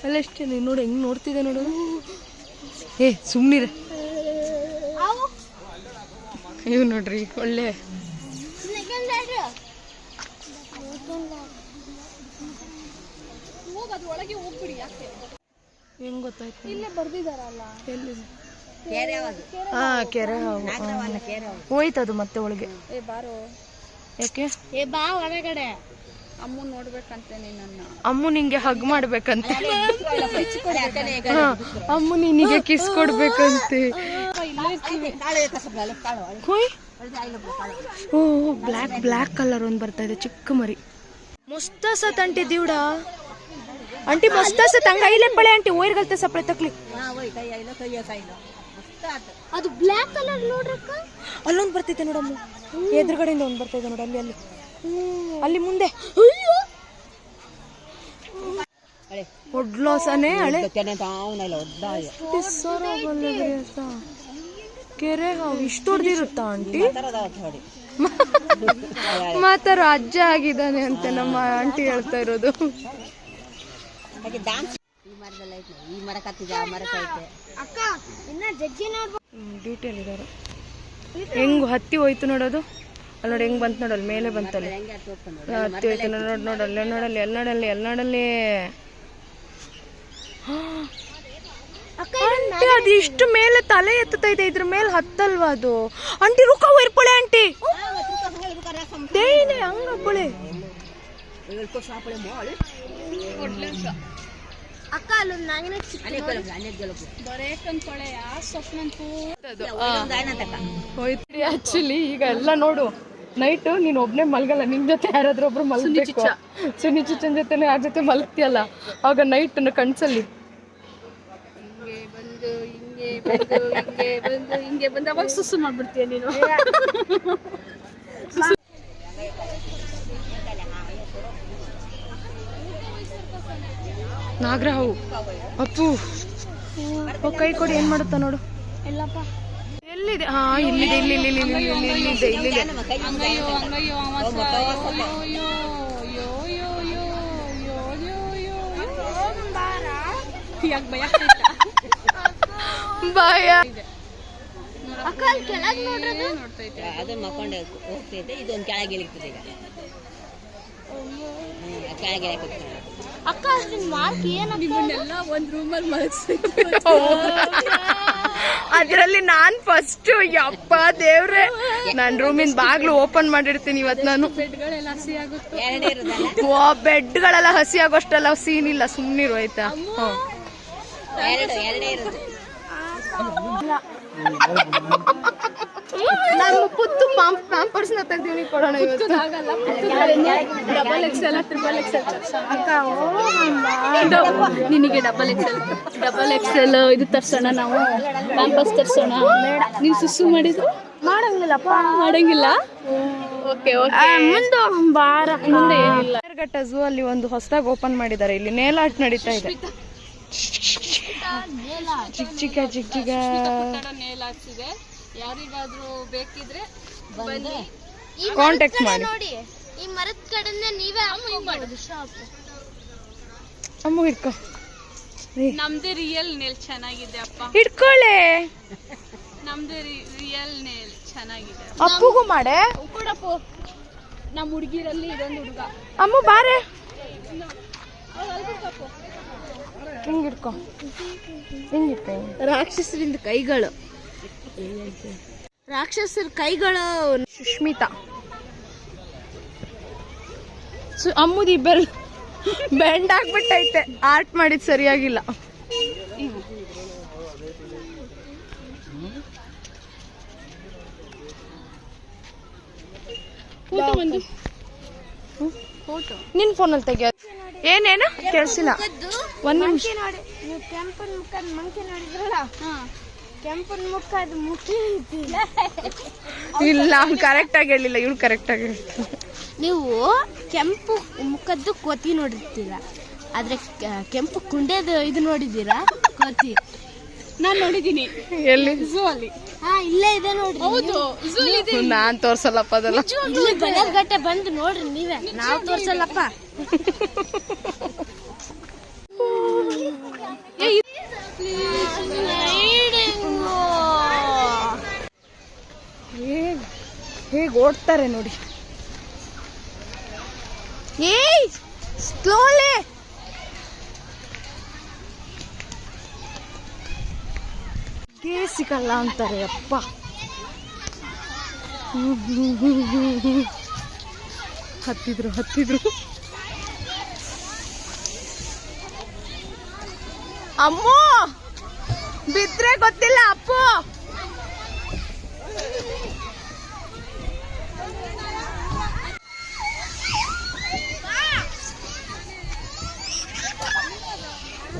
ಅಲ್ಲ ಎಷ್ಟು ನೀನು ನೋಡು ಹೆಂಗ್ ನೋಡ್ತಿದ್ದೆ ನೋಡು. ಸುಮ್ನಿರ. ಇವ್ ನೋಡ್ರಿ ಒಳ್ಳೆ. ಹೆಂಗ್ ಗೊತ್ತಾಯ್ತು? ಇಲ್ಲೇ ಬರ್ದಿದಾರಲ್ಲ. ಎಲ್ಲಿ? ಕೆರೆ ಹಾವು ಹೋಯ್ತದು ಮತ್ತೆ ಒಳಗೆ. ಬಾರೋ. ಯಾಕೆ? ಬಾ ಹೊರಗಡೆ. ಅಮ್ಮು ನೋಡ್ಬೇಕಂತೆ ನಿನ್ನ. ಅಮ್ಮು ನಿಂಗೆ ಹಗ್ ಮಾಡ್ಬೇಕಂತೆ. ಅಮ್ಮು ನಿನಗೆ ಕಿಸ್ ಕೊಡ್ಬೇಕಂತೆ. ಓ ಬ್ಲ್ಯಾಕ್ ಕಲರ್ ಒಂದ್ ಬರ್ತಾ ಇದೆ, ಚಿಕ್ಕ ಮರಿ. ಮಸ್ತಾಸತ್ ಆಂಟಿ ದೀವ್ಡ. ಆಂಟಿ ಮಸ್ತಾಸತ್ ಹಂಗ ಐಲೆ ಪಳೆ ಆಂಟಿ ಓಯ್ರ್ಗಲ್ತೆ ಸಪ್ರೆ ತಕ್ಲಿ. ಅದು ಬ್ಲ್ಯಾಕ್ ಕಲರ್ ನೋಡ್ರಕ್ಕ. ಅಲ್ಲೊಂದು ಬರ್ತೈತೆ ನೋಡಮ್ಮ, ಎದುರುಗಡೆಯಿಂದ ಒಂದು ಬರ್ತೈತೆ ನೋಡ. ಅಲ್ಲಿ ಅಲ್ಲಿ ಮುಂದೆ ಒಡ್ಲೋಸನೆ ಹಳೆ ಕೆರೆ ಹಾವು ಇಷ್ಟು ಹೊಡೆದಿರುತ್ತಾ ಆಂಟಿ? ಮಾತಾರ ಅಜ್ಜ ಆಗಿದ್ದಾನೆ ಅಂತ ನಮ್ಮ ಆಂಟಿ ಹೇಳ್ತಾ ಇರೋದು. ಡ್ಯೂಟಿಯಲ್ಲಿ ಇದ್ದಾರೆ. ಹೆಂಗು ಹತ್ತಿ ಹೋಯ್ತು ನೋಡೋದು. ಅಲ್ಲಿ ನೋಡಿ ಹೆಂಗ್ ಬಂತು ನೋಡಲ್ಲಿ ಮೇಲೆ ಬಂತಲ್ಲಿ ಹತ್ತಿ ಹೋಯ್ತು ನೋಡಲ್ಲಿ ಎಲ್ಲಿ ಆಂಟಿ ಅದು ಇಷ್ಟು ಮೇಲೆ ತಲೆ ಎತ್ತೈತೆ ಇದ್ರ ಮೇಲೆ ಹತ್ತಲ್ವಾ ಅದು ಆಂಟಿ ರುಕ್ಕ ಇರ್ಪೊಳೆ ಆಂಟಿ ದೇನೆ ಹಂಗಪ್ಪಳೆ ಅಕ್ಕ ಅಲ್ಲೊಂದು ನಾಗಿನ ಹೋಯ್ತು ಆಕ್ಚುಲಿ ಈಗ ಎಲ್ಲ ನೋಡು ನೈಟು ನೀನು ಒಬ್ನೇ ಮಲ್ಗಲ್ಲ ನಿನ್ ಜೊತೆ ಯಾರಾದ್ರೂ ಒಬ್ರು ಮಲ್ಗಬೇಕು ಸುನಿ ಚಿಚ್ಚನ್ ಜೊತೆ ಯಾರ ಜೊತೆ ಮಲ್ಗ್ತಿಯಲ್ಲ ಆಗ ನೈಟ್ ಕನ್ಸಲ್ಲಿ ಹಿಂಗೆ ಬಂದು ಅವಾಗ ಸುಸ್ಸು ಮಾಡ್ಬಿಡ್ತೀಯ ನೀನು. ನಾಗರಾವು ಅಪ್ಪು ಕೈ ಕೊಡಿ ಏನ್ ಮಾಡುತ್ತಾ ನೋಡು ಎಲ್ಲಿದೆ ಹಾ ಇಲ್ಲಿದೆ ಇಲ್ಲಿದೆ ಭಯ ಅಕ್ಕ ಕೆಳಗೆ ನೋಡ್ರದು ಅದು ಮಕ್ಕೊಂಡೆ ಹೋಗ್ತೈತೆ ಇದೊಂದು ಕೆಳಗೆ ಇಳಿತದೆ ಈಗ ಕೆಳಗೆ ಅಕ್ಕ ಅದನ್ನ ಮಾರ್ಕ್ ನಿಮ್ಮನ್ನೆಲ್ಲ ಒಂದ್ ರೂಮಲ್ಲಿ ಮಲಗಿಸ್ಬೇಕು. ಅದ್ರಲ್ಲಿ ನಾನ್ ಫಸ್ಟ್ ಯಪ್ಪ ದೇವ್ರೆ ನಾನ್ ರೂಮಿನ ಬಾಗ್ಲು ಓಪನ್ ಮಾಡಿರ್ತೀನಿ ಇವತ್ತು ನಾನು. ಬೆಡ್ಗಳೆಲ್ಲ ಹಸಿ ಆಗುತ್ತೆ. ಎರಡೇ ಇರೋದಲ್ಲ ಬೆಡ್ಗಳೆಲ್ಲ ಹಸಿ ಆಗೋಷ್ಟೆಲ್ಲ ಸೀನ್ ಇಲ್ಲ ಸುಮ್ನಿರು ಆಯ್ತಾ. ಎರಡೇ ಇರೋದು ನಾನು ಪುತ್ತು ಪ್ಯಾಂಪರ್ಸ್ನ ತೆಗ್ದೀನಿ ಕೊಡೋಣ ಇವತ್ತು. ಡಬಲ್ ಎಕ್ಸೆಲ್ ಟ್ರಿಪಲ್ ಎಕ್ಸೆಲ್ ನಿನಗೆ ಡಬಲ್ ಎಕ್ಸೆಲ್ ಇದು ತರ್ಸೋಣ ನಾವು ಪ್ಯಾಂಪರ್ಸ್ ತರ್ಸೋಣ. ನೀವು ಸುಸ್ಸು ಮಾಡಿದ್ರು ಮಾಡಂಗಿಲ್ಲ. ಓಕೆ ಮುಂದೆ ಬಾರ ಮುಂದೆ ಏನಿಲ್ಲ. ಘಟ್ಟ ಝೂ ಅಲ್ಲಿ ಒಂದು ಹೊಸದಾಗಿ ಓಪನ್ ಮಾಡಿದ್ದಾರೆ. ಇಲ್ಲಿ ನೇಲ್ ಆರ್ಟ್ ನಡೀತಾ ಇದೆ. ಚಿಕ್ಕ ನೇಲ್ ಹಾಕ್ಸಿದೆ. ಯಾರಿಗಾದ್ರೂ ಬೇಕಿದ್ರೆ ಬಂದು ಕಾಂಟ್ಯಾಕ್ಟ್ ಮಾಡಿ. ನೋಡಿ ಈ ಮರದ ಕಡೆನೇ ನೀವೇ ಹಾಕ್ಬೋದು ಶಾಪ್. ಅಮ್ಮ ಹಿಡ್ಕೊ ನಮ್ದೇ ರಿಯಲ್ ನೇಲ್ ಚೆನ್ನಾಗಿದೆ ಅಪ್ಪ. ಹಿಡ್ಕೊಳ್ಳೆ ನಮ್ದೇ ರಿಯಲ್ ನೇಲ್ ಚೆನ್ನಾಗಿದೆ. ಅಪ್ಪುಗೂ ಮಾಡೆ ಕೊಡಪ್ಪು. ನಮ್ಮ ಹುಡುಗಿರಲ್ಲಿ ಇದೊಂದು ಹುಡುಗ. ಅಮ್ಮ ಬಾರೆ ಹಿಂಗ್ ಹಿಡ್ಕೊ ಹಿಂಗಿರ್ತೆ. ರಾಕ್ಷಸರಿಂದ ಕೈಗಳು ರಾಕ್ಷಸರ ಕೈಗಳು. ಸುಷ್ಮಿತಾ ಅಮ್ಮುದಿ ಬೆಂಡ್ ಆಗ್ಬಿಟ್ಟೈತೆ. ಆರ್ಟ್ ಮಾಡಿದ್ ಸರಿಯಾಗಿಲ್ಲ. ನಿನ್ ಫೋನಲ್ಲಿ ತೆಗಿಯ ಏನೇನು ಕೇಳಿಸಿಲ್ಲ. ಒಂದ್ ನಿಮಿಷ ನೋಡಿ ನೀವು ಕೆಂಪನ ಮುಖದ ಮಂಕಿ ನೋಡಿದ್ರಲ್ಲ, ಕೆಂಪನ ಮುಖ ಅದು ಮುಖಿ ಇಲ್ಲ ಅವ್ನು ಕರೆಕ್ಟ್ ಆಗಿ ಹೇಳಿಲ್ಲ, ಇವಳು ಕರೆಕ್ಟ್ ಆಗಿ ಹೇಳ್ತಾನೆ. ನೀವು ಕೆಂಪು ಮುಖದ್ದು ಕೋತಿ ನೋಡಿರ್ತೀರ, ಆದ್ರೆ ಕೆಂಪು ಕುಂಡೆದು ಇದು ನೋಡಿದ್ದೀರಾ ಕೋತಿ? ನಾನ್ ನೋಡಿದೀನಿ ಎಲ್ಲಿ? ಝೂ ಅಲ್ಲಿ. ಹಾ ಇಲ್ಲೇ ಇದೆ ನೋಡ್ರಿ. ಹೌದು ನಾನ್ ತೋರ್ಸಲ್ಲಪ್ಪ ಅದೆಲ್ಲ. ಇಲ್ಲಿ ಬನ್ನರ್ಘಟ್ಟ ಬಂದು ನೋಡ್ರಿ ನೀವೇ, ನಾವು ತೋರ್ಸಲ್ಲಪ್ಪ. ಹೇಗೆ ಓಡ್ತಾರೆ ನೋಡಿ. ಏಯ್ ಸ್ಲೋಲಿ. ಸಿಗಲ್ಲ ಅಂತಾರೆ ಅಪ್ಪ. ಹತ್ತಿದ್ರು ಅಮ್ಮೋ ಬಿದ್ರೆ ಗೊತ್ತಿಲ್ಲ ಅಪ್ಪು.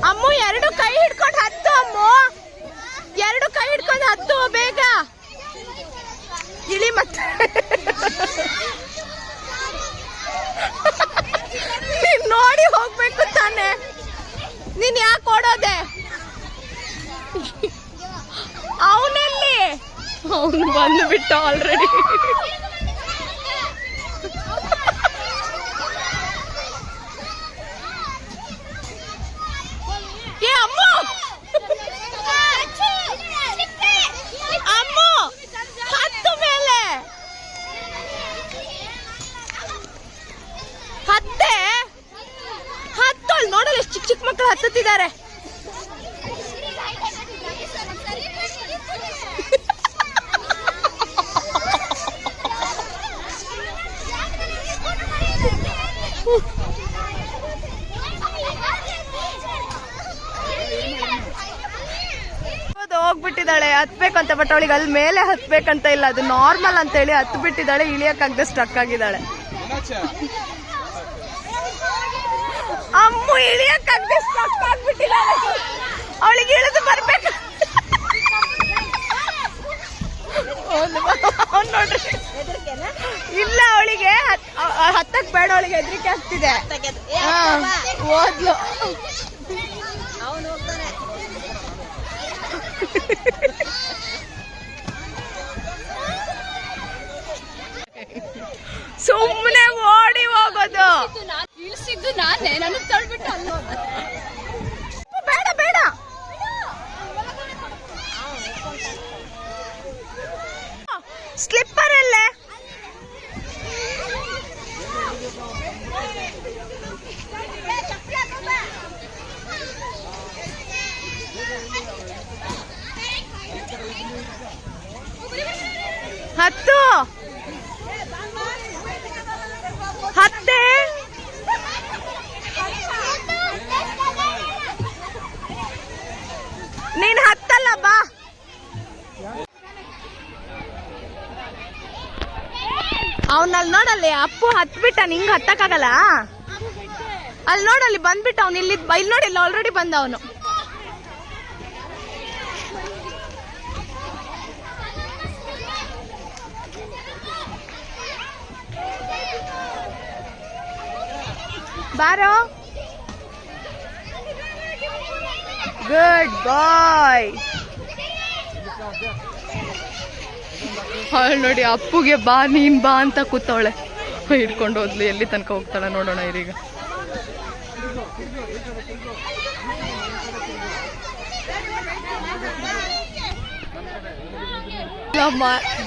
ಅಮ್ಮು ಎರಡು ಕೈ ಹಿಡ್ಕೊಂಡು ಹತ್ತು. ಅಮ್ಮು ಎರಡು ಕೈ ಹಿಡ್ಕೊಂಡು ಹತ್ತು ಬೇಗ. ಇಳಿ ಮತ್ತೆ ನೀನ್ ನೋಡಿ ಹೋಗ್ಬೇಕು ತಾನೆ. ನೀನ್ ಯಾಕೆ ಓಡೋದೆ? ಅವನಲ್ಲಿ ಅವನು ಬಂದು ಬಿಟ್ಟ ಆಲ್ರೆಡಿ. ಏ ಅಮ್ಮು ಅಮ್ಮು ಹತ್ತು ಮೇಲೆ ಮಕ್ಕಳು ಹತ್ತುತ್ತಿದ್ದಾರೆ. ಹೋಗ್ಬಿಟ್ಟಿದ್ದಾಳೆ ಹತ್ಬೇಕಂತ, ಬಟ್ ಅವಳಿಗೆ ಅಲ್ಲಿ ಮೇಲೆ ಹತ್ಬೇಕಂತ ಇಲ್ಲ, ಅದು ನಾರ್ಮಲ್ ಅಂತ ಹೇಳಿ ಹತ್ತು ಬಿಟ್ಟಿದ್ದಾಳೆ. ಇಳಿಯಕ್ಕಾಗದೆ ಸ್ಟಕ್ ಆಗಿದ್ದಾಳೆ. ಅಮ್ಮು ಇಳಿಯಕ್ಕಾಗದೆ ಸ್ಟಕ್ ಆಗ್ಬಿಟ್ಟಿದ್ದಾಳೆ. ಅವಳಿಗೆ ಇಳಿದು ಬರ್ಬೇಕು. ನೋಡ್ರಿ, ಇಲ್ಲ ಅವಳಿಗೆ ಹತ್ತಕ್ ಬೇಡ, ಅವಳಿಗೆ ಹೆದರಿಕೆ ಆಗ್ತಿದೆ. ಓದ್ಲು ಸುಮ್ಮನೆ ಓಡಿ ಹೋಗೋದು. ಇಳಿಸಿದ್ದು ನಾನೇ, ನನಗೆ ತಳ್ಬಿಟ್ಟು ಅಲ್ಲೋ. ಬೇಡ ಬೇಡ, ಸ್ಲಿಪ್ಪರ್ ಅಲ್ಲೇ. ಹತ್ತು ಹತ್ತೆ. ನೀನ್ ಹತ್ತಲ್ಲ ಬಾ. ಅವನಲ್ಲಿ ನೋಡಲ್ಲಿ ಅಪ್ಪು ಹತ್ಬಿಟ್ಟ, ನಿಂಗೆ ಹತ್ತಕ್ಕಾಗಲ್ಲ. ಅಲ್ಲಿ ನೋಡಲ್ಲಿ ಬಂದ್ಬಿಟ್ಟ ಅವ್ನು. ಇಲ್ಲಿ ನೋಡಿ, ಇಲ್ಲಿ ಆಲ್ರೆಡಿ ಬಂದ ಅವನು. ಬಾರೋ, ಗುಡ್ ಬಾಯ್. ಅವಳು ನೋಡಿ ಅಪ್ಪುಗೆ ಬಾ ನೀನ್ ಬಾ ಅಂತ ಕೂತವಳೆ. ಹಿಡ್ಕೊಂಡು ಹೋದ್ಲಿ, ಎಲ್ಲಿ ತನಕ ಹೋಗ್ತಾಳೆ ನೋಡೋಣ ಇರೀಗ.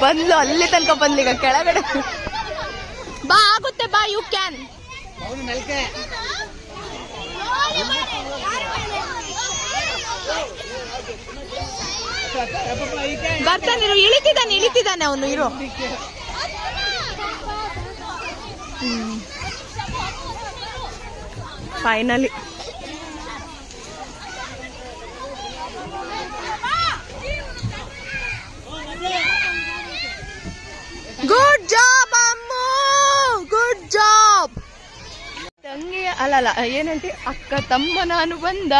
ಬಂದ್ಲು, ಅಲ್ಲಿ ತನಕ ಬಂದ್ಲೀಗ ಕೆಳಗಡೆ. ಬಾ, ಆಗುತ್ತೆ ಬಾ, ಯು ಕ್ಯಾನ್. ಬರ್ತಾನಿರು, ಇಳಿತಿದ್ದಾನೆ ಅವನು. ಇರು, ಫೈನಲಿ ಗುಡ್ ಜಾಬ್ ಅಮ್ಮು, ಗುಡ್ ಜಾಬ್. ತಂಗಿಯ ಅಲ್ಲಲ್ಲ ಏನಂತೆ, ಅಕ್ಕ ತಮ್ಮ ನಾನು ಬಂದ,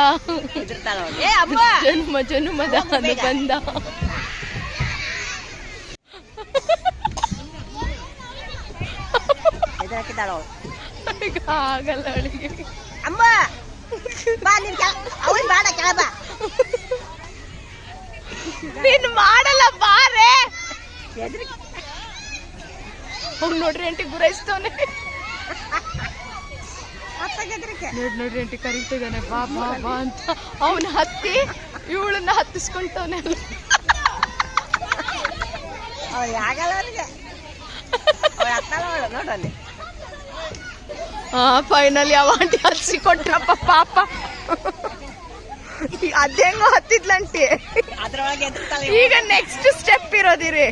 ಜನ್ಮ ಜನ್ಮದ ಬಂದ. ಆಗಲ್ಲ ಅವಳಿಗೆ. ಅಮ್ಮ ಬಾ, ಅವನ್ ಬೇಡ ಕೆಳ ಬಾ. ನೀನ್ ಮಾಡಲ್ಲ ಬಾರೆ. ಹೋಗ್ ನೋಡ್ರಿ ಆಂಟಿ ಗುರಾಯಿಸ್ತವನೆ. ನೋಡ್ರಿ ಆಂಟಿ ಕರೀತಿದ್ದಾನೆ, ಬಾ ಬಾ ಬಾ ಅಂತ. ಅವನ ಹತ್ತಿ ಇವಳನ್ನ ಹತ್ತಿಸ್ಕೊಂತವನೆ. ಆಗಲ್ಲ ಅವ್ರಿಗೆ ನೋಡಲ್ಲಿ. ಫೈನಲಿ ಅವ ಆಂಟಿ ಹತ್ಸಿ ಕೊಟ್ರಪ್ಪ ಪಾಪ. ಅದೇಂಗೋ ಹತ್ತಿದ್ಲಂಟಿ. ಈಗ ನೆಕ್ಸ್ಟ್ ಸ್ಟೆಪ್ ಇರೋದಿರಿ.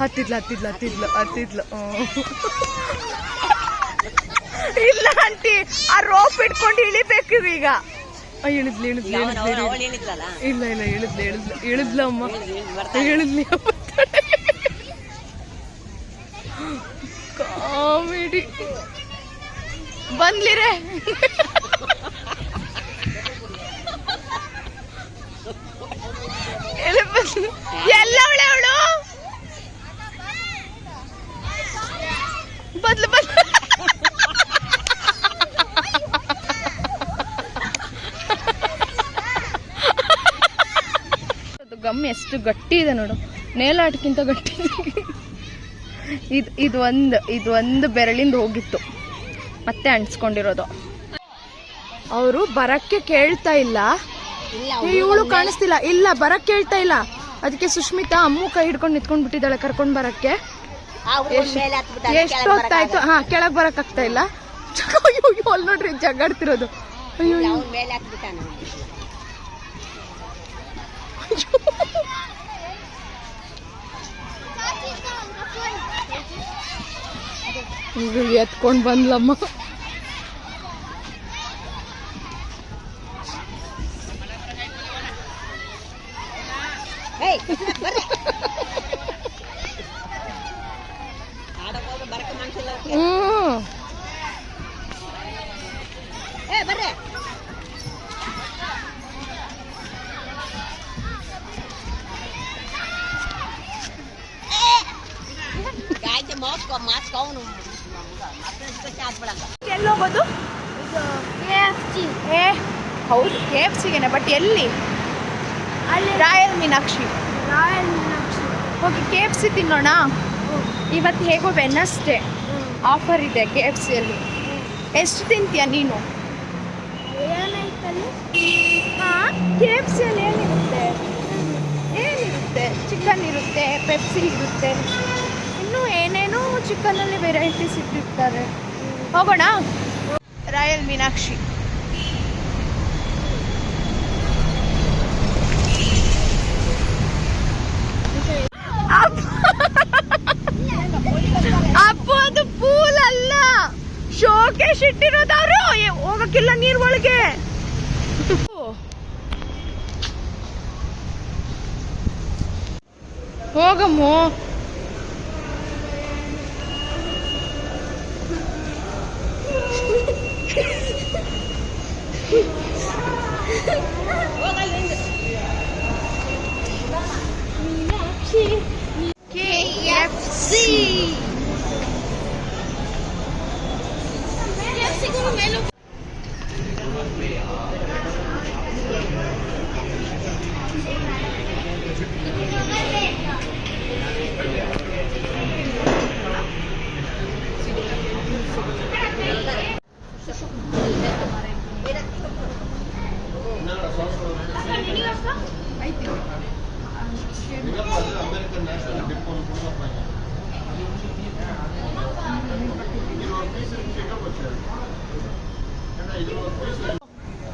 ಹತ್ತಿದ್ಲು. ಇಲ್ಲ ಆಂಟಿ, ಆ ರೋಪ್ ಇಟ್ಕೊಂಡು ಇಳಿಬೇಕು ಈಗ. ಇಳಿದ್ಲು. ಇಲ್ಲ ಇಳಿದ್ಲು ಅಮ್ಮ, ಇಳಿದ್ಲಿ. ಕಾಮಿಡಿ ಬಂದ್ಲಿರೆ. ಎಲ್ಲವಳೆ ಅವಳು ಬದ್ಲು. ಗಮ್ ಎಷ್ಟು ಗಟ್ಟಿ ಇದೆ ನೋಡು, ನೇಲಾಟಕ್ಕಿಂತ ಗಟ್ಟಿ. ಇದು ಒಂದು ಬೆರಳಿಂದ ಹೋಗಿತ್ತು, ಮತ್ತೆ ಅಂಟಿಸ್ಕೊಂಡಿರೋದು. ಅವರು ಬರಕ್ಕೆ ಕೇಳ್ತಾ ಇಲ್ಲ, ಇವಳು ಕಾಣಿಸ್ತಿಲ್ಲ. ಇಲ್ಲ ಬರಕ್ಕೆ ಕೇಳ್ತಾ ಇಲ್ಲ. ಅದಕ್ಕೆ ಸುಷ್ಮಿತಾ ಅಮ್ಮು ಕೈ ಹಿಡ್ಕೊಂಡು ನಿಂತ್ಕೊಂಡ್ ಬಿಟ್ಟಿದ್ದಾಳೆ ಕರ್ಕೊಂಡ್ ಬರಕ್ಕೆ. ಎಷ್ಟು ಹೊತ್ತಾಯ್ತು, ಕೆಳಗ್ ಬರಕ್ ಆಗ್ತಾ ಇಲ್ಲ. ಅಯ್ಯೋ ಅಲ್ಲಿ ನೋಡ್ರಿ ಜಗಾಡ್ತಿರೋದು. ಅಯ್ಯೋ ಅವ್ನ ಮೇಲೆ ಹಾಕ್ಬಿಟ್ಟಾನ. ಈಗ ಎತ್ಕೊಂಡ್ ಬಂದ್ಲಮ್ಮ. ಬರ್ರೆ ಗಾಯ್ತೆ ಮಾಸ್ಕ್ ಅವನು ಎಲ್ಲೋಗೋದು? ಏ ಹೌದು KFCಗೆನೆ, ಬಟ್ ಎಲ್ಲಿ? ರಾಯಲ್ ಮೀನಾಕ್ಷಿ. ಹೋಗಿ KFC ತಿನ್ನೋಣ. ಇವತ್ತು ಹೇಗೋ ವೆನಸ್ಡೇ ಆಫರ್ ಇದೆ KFCಯಲ್ಲಿ. ಎಷ್ಟು ತಿಂತೀಯ ನೀನು? KFCಯಲ್ಲಿ ಏನಿರುತ್ತೆ? ಚಿಕನ್ ಇರುತ್ತೆ, ಪೆಪ್ಸಿ ಇರುತ್ತೆ, ಇನ್ನೂ ಏನೇನೋ ಚಿಕನಲ್ಲಿ ವೆರೈಟೀಸ್ ಇಟ್ಟಿರ್ತಾರೆ. ಹೋಗೋಣ ರಾಯಲ್ ಮೀನಾಕ್ಷಿ. ಅಪ್ಪು ಅದು ಪೂಲ್ ಅಲ್ಲ, ಶೋಕೇಶ್ ಇಟ್ಟಿರೋದವ್ರು. ಹೋಗಕ್ಕಿಲ್ಲ ನೀರ್ ಒಳಗೆ. ಹೋಗಮ್ಮು. KFC.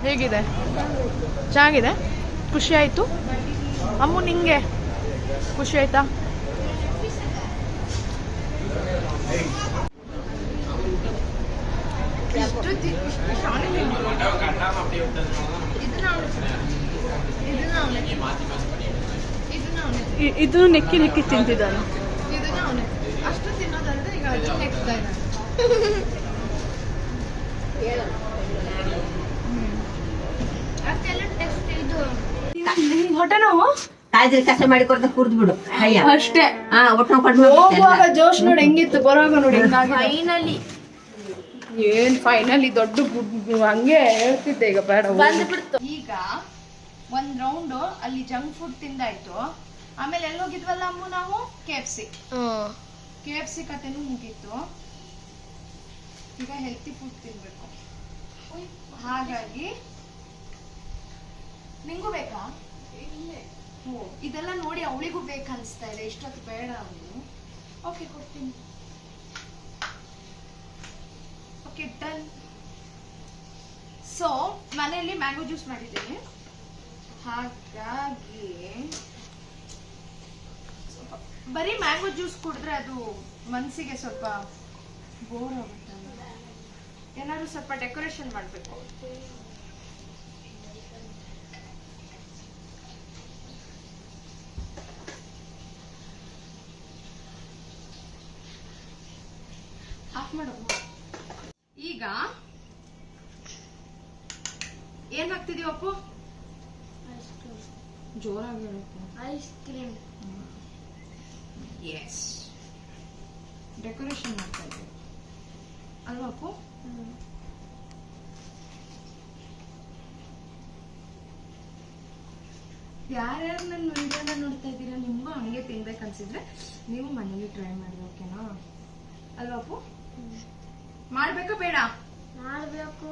ಹೇಗಿದೆ? ಚೆನ್ನಾಗಿದೆ? ಖುಷಿ ಆಯಿತು? ಅಮ್ಮು ನಿಂಗೆ ಖುಷಿ ಆಯ್ತಾ? ಇದು ನೆಕ್ಕಿ ನೆಕ್ಕಿ ತಿಂತಿದ್ದಾನೆ. ಅಷ್ಟು ತಿನ್ನೋದಲ್ಲದೆ ಈಗ ನೆಕ್ತಾ ಇದ್ದಾನೆ. ಹೊಟ್ಟೆ ನೋವು ತಾಯಿದ್ರೆ ಕಸ ಮಾಡಿ ಕೊಡ್ತಾ ಕುರ್ದು ಬಿಡು. ಅಷ್ಟೇ. ಒಟ್ಟು ಹೋಗುವಾಗ ಜೋಶ್ ನೋಡಿ ಹೆಂಗಿತ್ತು, ಬರುವಾಗ ನೋಡಿ ಫೈನಲಿ. ಏನ್ ಫೈನಲಿ ದೊಡ್ಡ ಹಂಗೆ ಹೇಳ್ತಿದ್ದೆ. ಈಗ ಬೇಡ ಬಂದ್ಬಿಡ್ತು. ಈಗ ಒಂದ್ ರೌಂಡ್ ಅಲ್ಲಿ ಜಂಕ್ ಫುಡ್ ತಿಂದಾಯ್ತು. ಆಮೇಲೆ ಎಲ್ಲಿ ಹೋಗಿದ್ವಲ್ಲ ಅಮ್ಮು ನಾವು? KFC ಕತೆನೂ ಮುಗೀತು. ಈಗ ಹೆಲ್ತಿ ಫುಡ್ ತಿನ್ಬೇಕು. ಹಾಗಾಗಿ ನಿಂಗೂ ಬೇಕಾ? ಇದೆಲ್ಲ ನೋಡಿ ಅವಳಿಗೂ ಬೇಕನ್ಸ್ತಾ ಇದೆ. ಇಷ್ಟೊತ್ತು ಬೇಡ ಅವಳು. ಓಕೆ ಕೊಡ್ತೀನಿ. Okay done. ಸೊ ಮನೆಯಲ್ಲಿ ಮ್ಯಾಂಗೋ ಜ್ಯೂಸ್ ಮಾಡಿದ್ದೀನಿ, ಹಾಗಾಗಿ ಬರೀ ಮ್ಯಾಂಗೋ ಜ್ಯೂಸ್ ಕುಡಿದ್ರೆ ಅದು ಮನಸ್ಸಿಗೆ ಸ್ವಲ್ಪ ಬೋರ್ ಆಗುತ್ತೆ. ಏನಾದ್ರು ಸ್ವಲ್ಪ ಡೆಕೋರೇಷನ್ ಮಾಡಬೇಕು. ಆಫ್ ಮಾಡು. ಈಗ ಏನ್ ಹಾಕ್ತಿದೀವಿ ಅಪ್ಪು? ಜೋರಾಗಿ ಐಸ್ ಕ್ರೀಮ್. ಎಸ್, ಡೆಕೋರೇಷನ್ ಮಾಡ್ತಾ ಇದ್ದೀವಿ ಅಲ್ವಾ ಅಪ್ಪು? ಯಾರ್ಯಾರು ನನ್ನ ವಿಡಿಯೋನ ನೋಡ್ತಾ ಇದ್ದೀರಾ, ನಿಮ್ಗೂ ಹಂಗೆ ತಿನ್ಬೇಕನ್ಸಿದ್ರೆ ನೀವು ಮನೇಲಿ ಟ್ರೈ ಮಾಡಿ. ಓಕೆನಾ ಅಲ್ವಾ ಅಪ್ಪು? ಮಾಡ್ಬೇಕಾ ಬೇಡ? ಮಾಡ್ಬೇಕು.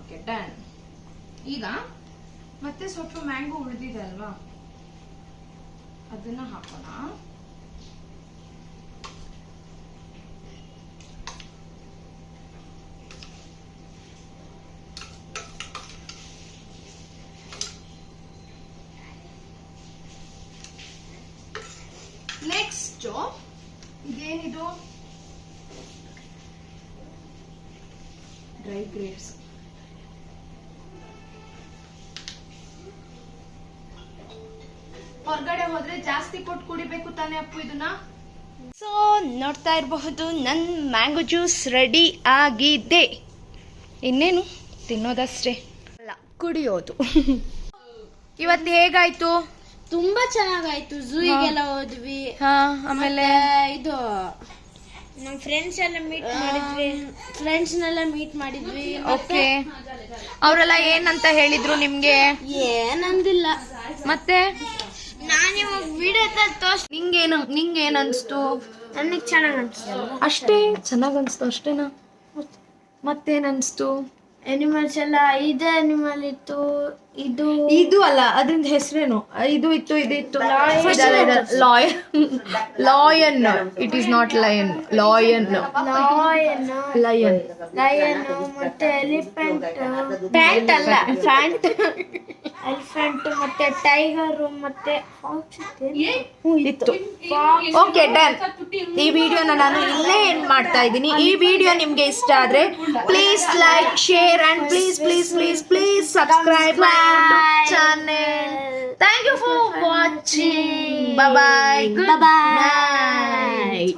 Okay done. ಈಗ ಮತ್ತೆ ಸ್ವಲ್ಪ ಮ್ಯಾಂಗೋ ಉಳಿದಿದೆ ಅಲ್ವಾ, ಅದನ್ನ ಹಾಕೋಣ. ನೆಕ್ಸ್ಟ್ ಇದೇನಿದು ಡ್ರೈ ಗ್ರೇಪ್ಸ್. ಹೊರಗಡೆ ಹೋದ್ರೆ ಜಾಸ್ತಿ ಕೊಟ್ಟು ಕುಡಿಬೇಕು ತಾನೇ ಅಪ್ಪು ಇದನ್ನ. ಸೊ ನೋಡ್ತಾ ಇರಬಹುದು ನನ್ನ ಮ್ಯಾಂಗೋ ಜ್ಯೂಸ್ ರೆಡಿ ಆಗಿದೆ. ಇನ್ನೇನು ತಿನ್ನೋದಷ್ಟೇ ಅಲ್ಲ, ಕುಡಿಯೋದು. ಇವತ್ತು ಹೇಗಾಯ್ತು? ತುಂಬಾ ಚೆನ್ನಾಗಾಯ್ತು. ಝೂಗೆಲ್ಲ ಹೋದ್ವಿ. ಹಾ, ಆಮೇಲೆ ಇದು ನಮ್ ಫ್ರೆಂಡ್ಸ್ ಎಲ್ಲ ಮೀಟ್ ಮಾಡಿದ್ವಿ. ಓಕೆ, ಅವರೆಲ್ಲ ಏನಂತ ಹೇಳಿದ್ರು ನಿಮ್ಗೆ? ಏನಂದಿಲ್ಲ. ಮತ್ತೆ ನಾನು ಇವಾಗ ವಿಡಿಯೋ ನಿಂಗೇನ್ ಅನ್ಸ್ತು? ನನಗೆ ಚೆನ್ನಾಗ್ ಅನ್ಸ್ತು. ಅಷ್ಟೇ ಚೆನ್ನಾಗ್ ಅನ್ಸ್ತು ಅಷ್ಟೇನಾ? ಮತ್ತೇನ್ ಅನ್ಸ್ತು? ಅನಿಮಲ್ಸ್ ಎಲ್ಲ ಇದೇ ಅನಿಮಲ್ ಇತ್ತು. ಇದು ಅಲ್ಲ, ಅದ್ರಿಂದ ಹೆಸರೇನು? ಇದು ಇತ್ತು, ಇದು ಇತ್ತು. Lion. It is not lion. Lion. Lion ಮತ್ತೆ ಎಲಿಫೆಂಟ್. ಪ್ಯಾಂಟ್ ಅಲ್ಲ, ಫ್ಯಾಂಟ್. ಎಲಿಫೆಂಟ್ ಮತ್ತೆ ಟೈಗರ್ ಮತ್ತೆ ಇತ್ತು. Okay, done. ಈ ವಿಡಿಯೋನ ನಾನು ಇಲ್ಲೇ ಎಂಡ್ ಮಾಡ್ತಾ ಇದ್ದೀನಿ. ಈ ವಿಡಿಯೋ ನಿಮ್ಗೆ ಇಷ್ಟ ಆದ್ರೆ please like, share and please subscribe my channel. Thank you for watching. Bye bye. Bye bye.